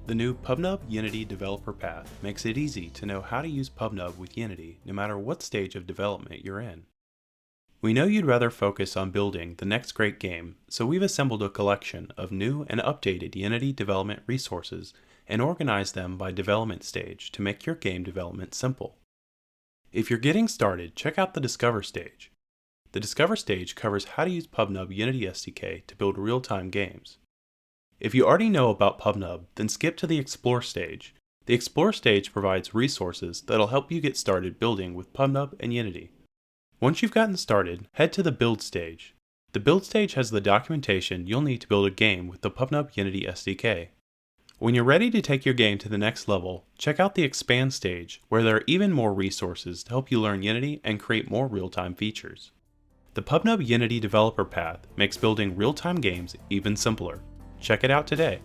The new PubNub Unity developer path makes it easy to know how to use PubNub with Unity no matter what stage of development you're in. We know you'd rather focus on building the next great game, so we've assembled a collection of new and updated Unity development resources and organized them by development stage to make your game development simple. If you're getting started, check out the Discover stage. The Discover stage covers how to use PubNub Unity SDK to build real-time games. If you already know about PubNub, then skip to the Explore stage. The Explore stage provides resources that'll help you get started building with PubNub and Unity. Once you've gotten started, head to the Build stage. The Build stage has the documentation you'll need to build a game with the PubNub Unity SDK. When you're ready to take your game to the next level, check out the Expand stage, where there are even more resources to help you learn Unity and create more real-time features. The PubNub Unity developer path makes building real-time games even simpler. Check it out today.